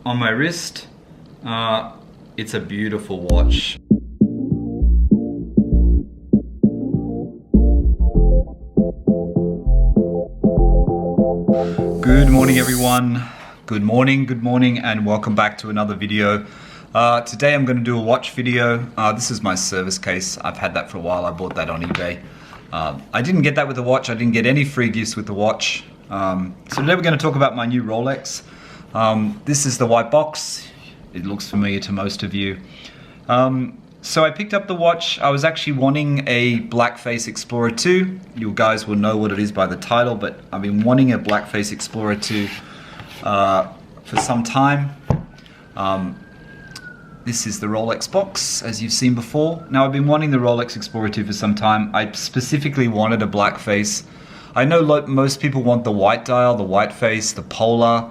on my wrist. It's a beautiful watch. Good morning everyone. Good morning and welcome back to another video. Today I'm going to do a watch video. This is my service case. I've had that for a while. I bought that on eBay. I didn't get that with the watch. I didn't get any free gifts with the watch. So today we're going to talk about my new Rolex. This is the white box. It looks familiar to most of you. So I picked up the watch. I was actually wanting a Blackface Explorer II. You guys will know what it is by the title, but I've been wanting a Blackface Explorer II for some time. This is the Rolex box, as you've seen before. Now, I've been wanting the Rolex Explorer II for some time. I specifically wanted a black face. I know most people want the white dial, the white face, the polar.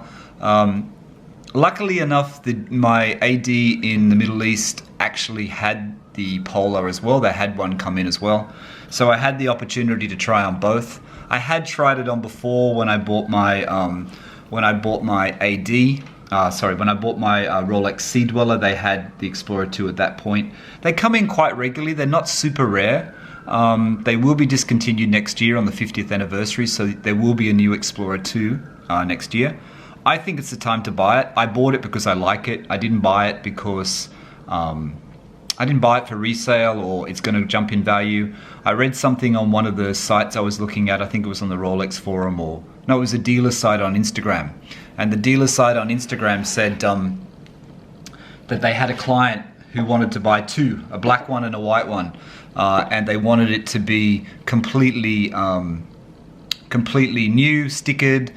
Luckily enough, my AD in the Middle East actually had the polar as well. They had one come in as well. So I had the opportunity to try on both. I had tried it on before when I bought my Rolex Sea Dweller. They had the Explorer II at that point. They come in quite regularly. They're not super rare. They will be discontinued next year on the 50th anniversary, so there will be a new Explorer II next year. I think it's the time to buy it. I bought it because I like it. I didn't buy it because I didn't buy it for resale or it's going to jump in value. I read something on one of the sites I was looking at. I think it was on the Rolex forum, it was a dealer site on Instagram. And the dealer site on Instagram said that they had a client who wanted to buy two, a black one and a white one. And they wanted it to be completely new, stickered,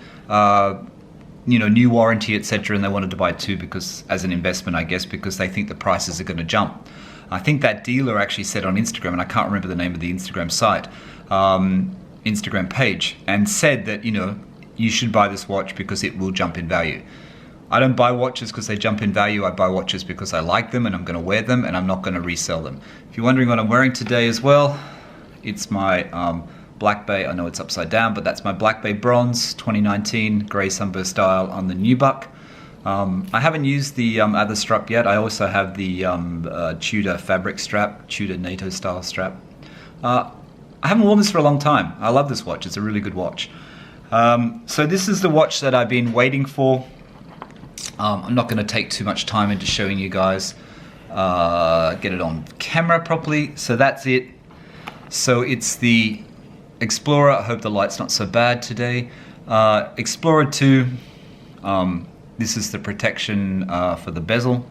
new warranty, etc. And they wanted to buy two because, as an investment, I guess, because they think the prices are going to jump. I think that dealer actually said on Instagram, and I can't remember the name of the Instagram site, Instagram page, and said that, you should buy this watch because it will jump in value. I don't buy watches because they jump in value. I buy watches because I like them and I'm going to wear them and I'm not going to resell them. If you're wondering what I'm wearing today as well, it's my Black Bay. I know it's upside down, but that's my Black Bay Bronze 2019 grey sunburst dial on the Nubuck. I haven't used the other strap yet. I also have the Tudor fabric strap, Tudor NATO style strap. I haven't worn this for a long time. I love this watch. It's a really good watch. So this is the watch that I've been waiting for. I'm not going to take too much time into showing you guys, get it on camera properly. So that's it. So it's the Explorer. I hope the light's not so bad today. Explorer II. This is the protection for the bezel.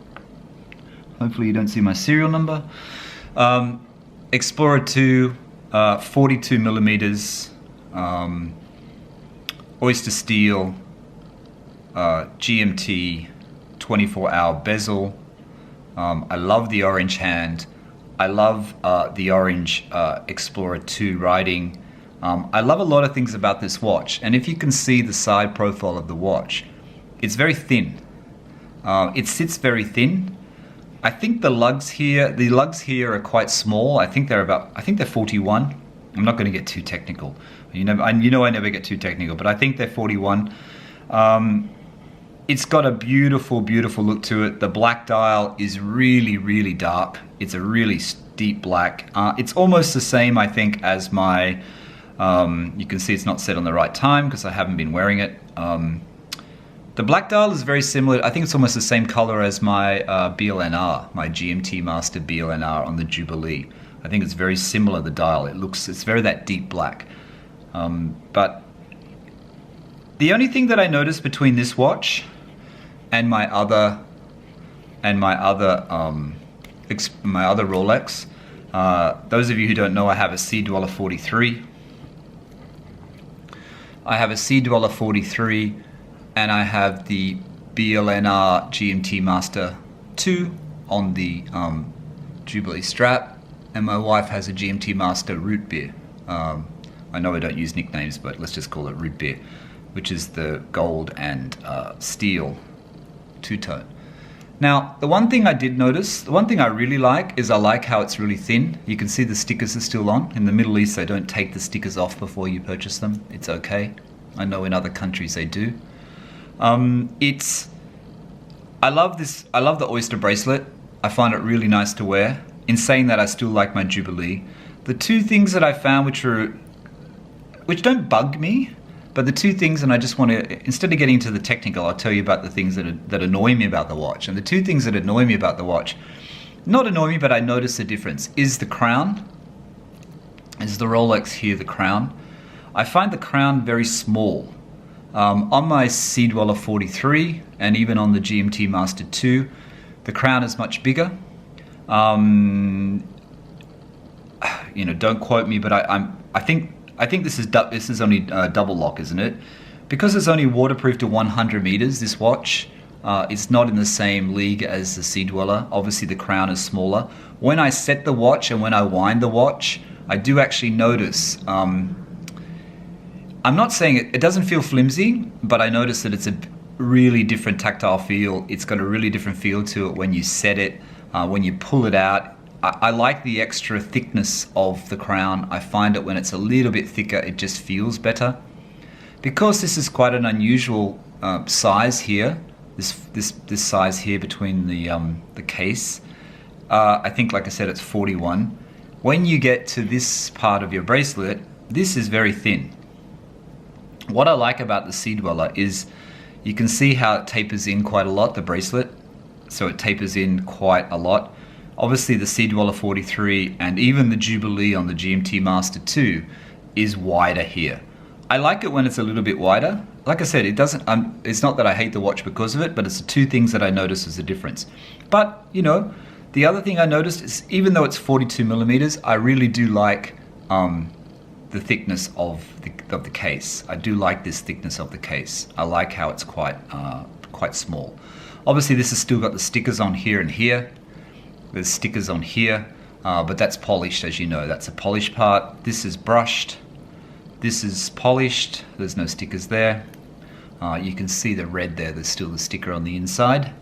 Hopefully you don't see my serial number. Explorer II, 42 millimeters, oyster steel, GMT, 24-hour bezel. I love the orange hand. I love the orange Explorer II writing. I love a lot of things about this watch, and if you can see the side profile of the watch, it's very thin. It sits very thin. I think the lugs here are quite small. I think they're 41. I'm not going to get too technical. I never get too technical, but I think they're 41. It's got a beautiful, beautiful look to it. The black dial is really, really dark. It's a really deep black. It's almost the same, I think, as my, you can see it's not set on the right time because I haven't been wearing it. The black dial is very similar. I think it's almost the same color as my BLNR, my GMT Master BLNR on the Jubilee. I think it's very similar, the dial. It's very that deep black. But the only thing that I noticed between this watch and my other Rolex, those of you who don't know, I have a Sea Dweller 43. I have a Sea Dweller 43, and I have the BLNR GMT Master 2 on the Jubilee strap, and my wife has a GMT Master Root Beer. I know I don't use nicknames, but let's just call it Root Beer, which is the gold and steel two-tone. Now, the one thing I did notice, the one thing I really like is I like how it's really thin. You can see the stickers are still on. In the Middle East, they don't take the stickers off before you purchase them. It's okay. I know in other countries they do. I love this. I love the Oyster bracelet. I find it really nice to wear. In saying that, I still like my Jubilee. The two things that I found which don't bug me, but the two things, and I just want to, instead of getting into the technical, I'll tell you about the things that annoy me about the watch. And the two things that annoy me about the watch, not annoy me, but I notice a difference, is the crown. Is the Rolex here, the crown. I find the crown very small. On my Sea Dweller 43 and even on the GMT Master 2, the crown is much bigger. Don't quote me, but I think this is only double lock, isn't it? Because it's only waterproof to 100 meters. This watch, it's not in the same league as the Sea Dweller. Obviously, the crown is smaller. When I set the watch and when I wind the watch, I do actually notice. I'm not saying it doesn't feel flimsy, but I notice that it's a really different tactile feel. It's got a really different feel to it when you set it, when you pull it out. I like the extra thickness of the crown. I find it when it's a little bit thicker, it just feels better. Because this is quite an unusual size here, this size here between the case. I think, like I said, it's 41. When you get to this part of your bracelet, this is very thin. What I like about the Sea Dweller is you can see how it tapers in quite a lot, the bracelet. So it tapers in quite a lot. Obviously the Sea Dweller 43 and even the Jubilee on the GMT Master 2 is wider here. I like it when it's a little bit wider. Like I said, it's not that I hate the watch because of it, but it's the two things that I notice as a difference. But, the other thing I noticed is even though it's 42 millimeters, I really do like the thickness of the case. I do like this thickness of the case. I like how it's quite small. Obviously this has still got the stickers on here and here. There's stickers on here, but that's polished, as you know. That's a polished part. This is brushed. This is polished. There's no stickers there. You can see the red there. There's still the sticker on the inside.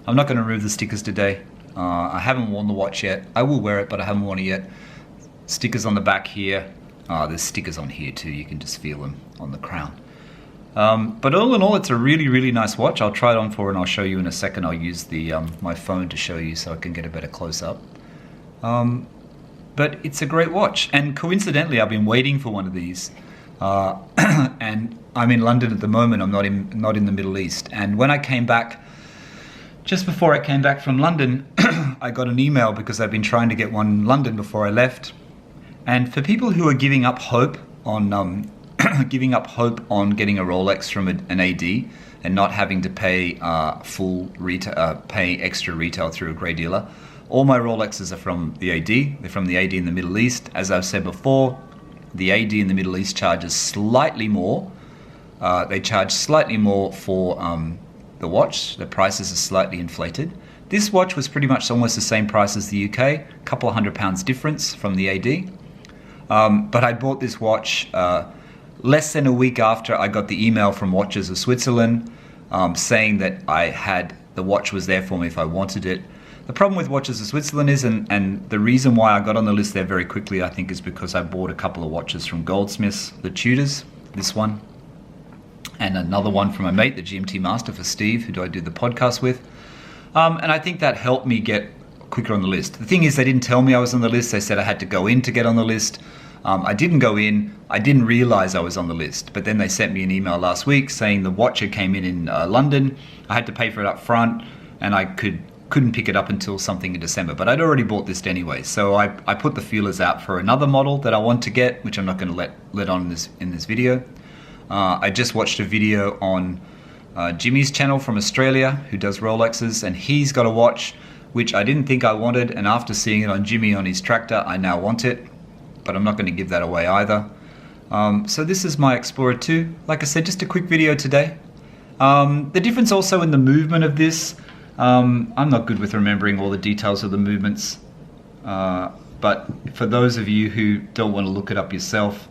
I'm not going to remove the stickers today. I haven't worn the watch yet. I will wear it, but I haven't worn it yet. Stickers on the back here. There's stickers on here too. You can just feel them on the crown. But all in all, it's a really, really nice watch. I'll try it on for and I'll show you in a second. I'll use my phone to show you so I can get a better close-up. But it's a great watch. And coincidentally, I've been waiting for one of these. And I'm in London at the moment. I'm not in the Middle East. And when I came back, just before I came back from London, I got an email because I've been trying to get one in London before I left. And for people who are giving up hope on getting a Rolex from an AD and not having to pay pay extra retail through a grey dealer, all my Rolexes are from the AD. They're from the AD in the Middle East. As I've said before, the AD in the Middle East charges slightly more. They charge slightly more for the watch. The prices are slightly inflated. This watch was pretty much almost the same price as the UK, a couple of £100 difference from the AD. But I bought this watch less than a week after I got the email from Watches of Switzerland saying that the watch was there for me if I wanted it. The problem with Watches of Switzerland is, and the reason why I got on the list there very quickly, I think, is because I bought a couple of watches from Goldsmiths, the Tudors, this one, and another one from my mate, the GMT Master for Steve, who I do the podcast with. And I think that helped me get quicker on the list. The thing is, they didn't tell me I was on the list. They said I had to go in to get on the list. I didn't go in. I didn't realize I was on the list. But then they sent me an email last week saying the watch came in London. I had to pay for it up front, and I couldn't pick it up until something in December. But I'd already bought this anyway. So I put the feelers out for another model that I want to get, which I'm not going to let on in this video. I just watched a video on Jimmy's channel from Australia, who does Rolexes, and he's got a watch which I didn't think I wanted, and after seeing it on Jimmy on his tractor, I now want it, but I'm not going to give that away either. So this is my Explorer II. Like I said, just a quick video today. The difference also in the movement of this, I'm not good with remembering all the details of the movements, but for those of you who don't want to look it up yourself,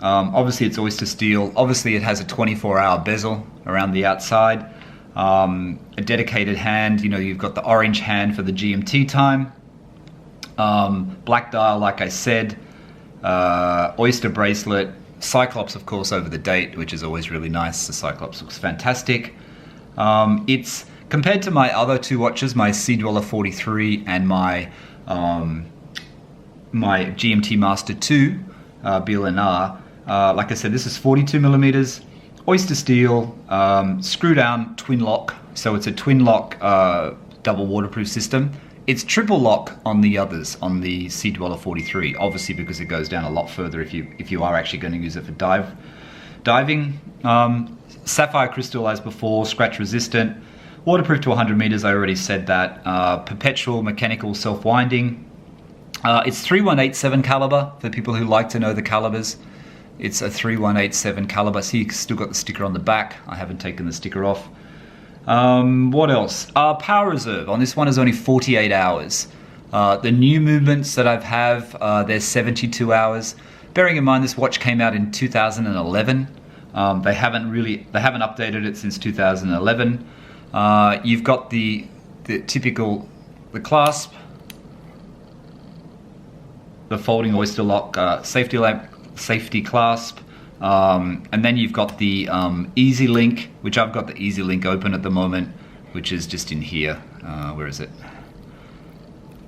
obviously it's oyster steel. Obviously it has a 24-hour bezel around the outside. A dedicated hand, you've got the orange hand for the GMT time. Black dial, like I said. Oyster bracelet. Cyclops, of course, over the date, which is always really nice. The Cyclops looks fantastic. It's compared to my other two watches, my Sea Dweller 43 and my my GMT Master 2 BLNR, like I said, this is 42 millimeters, oyster steel, screw down twin lock. So it's a twin lock double waterproof system. It's triple lock on the others, on the Sea Dweller 43, obviously because it goes down a lot further if you are actually going to use it for diving. Sapphire crystal as before, scratch resistant, waterproof to 100 meters, I already said that. Perpetual mechanical self-winding. It's 3187 caliber for people who like to know the calibers. It's a 3187 caliber. See, you still got the sticker on the back. I haven't taken the sticker off. What else? Power reserve on this one is only 48 hours. The new movements that I have, they're 72 hours. Bearing in mind this watch came out in 2011. They haven't updated it since 2011. You've got the typical, the clasp, the folding oyster lock safety clasp. And then you've got the Easy Link, which I've got the Easy Link open at the moment, which is just in here. Where is it?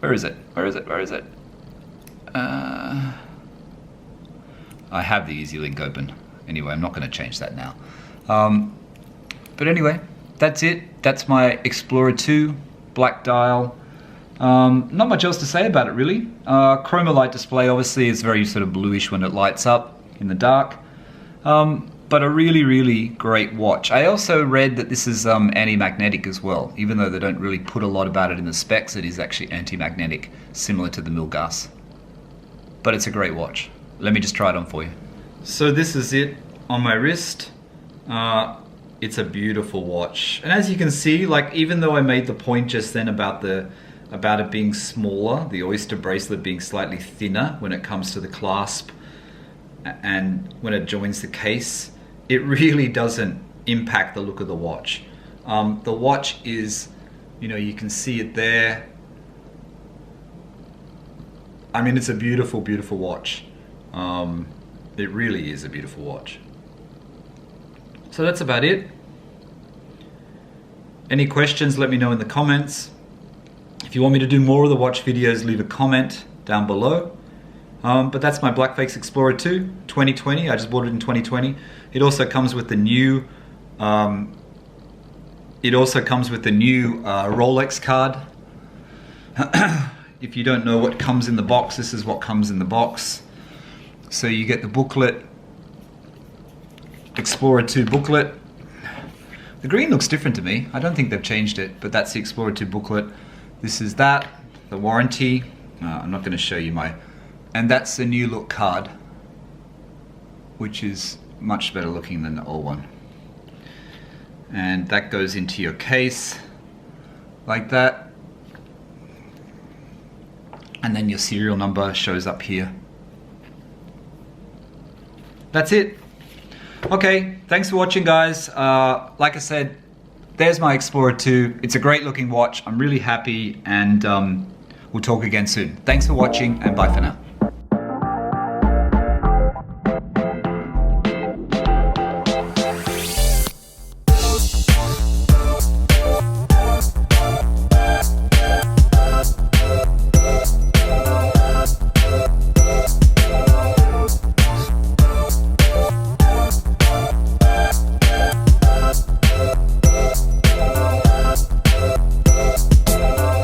Where is it? Where is it? Where is it? I have the Easy Link open. Anyway, I'm not going to change that now. But anyway, that's it. That's my Explorer II black dial. Not much else to say about it really. Chroma-light display obviously is very sort of bluish when it lights up in the dark. But a really, really great watch. I also read that this is anti-magnetic as well. Even though they don't really put a lot about it in the specs, it is actually anti-magnetic, similar to the Milgauss. But it's a great watch. Let me just try it on for you. So this is it on my wrist. It's a beautiful watch. And as you can see, like even though I made the point just then about it being smaller, the Oyster bracelet being slightly thinner when it comes to the clasp and when it joins the case, it really doesn't impact the look of the watch. The watch is, you can see it there. I mean, it's a beautiful, beautiful watch. It really is a beautiful watch. So that's about it. Any questions, let me know in the comments. If you want me to do more of the watch videos, leave a comment down below. But that's my Blackface Explorer II 2020. I just bought it in 2020. It also comes with the new Rolex card. If you don't know what comes in the box, this is what comes in the box. So you get the booklet, Explorer II booklet. The green looks different to me. I don't think they've changed it, but that's the Explorer II booklet. This is that, the warranty. I'm not going to show you and that's the new look card, which is much better looking than the old one. And that goes into your case like that. And then your serial number shows up here. That's it. Okay, thanks for watching, guys. Like I said, there's my Explorer II. It's a great looking watch. I'm really happy, and we'll talk again soon. Thanks for watching, and bye for now.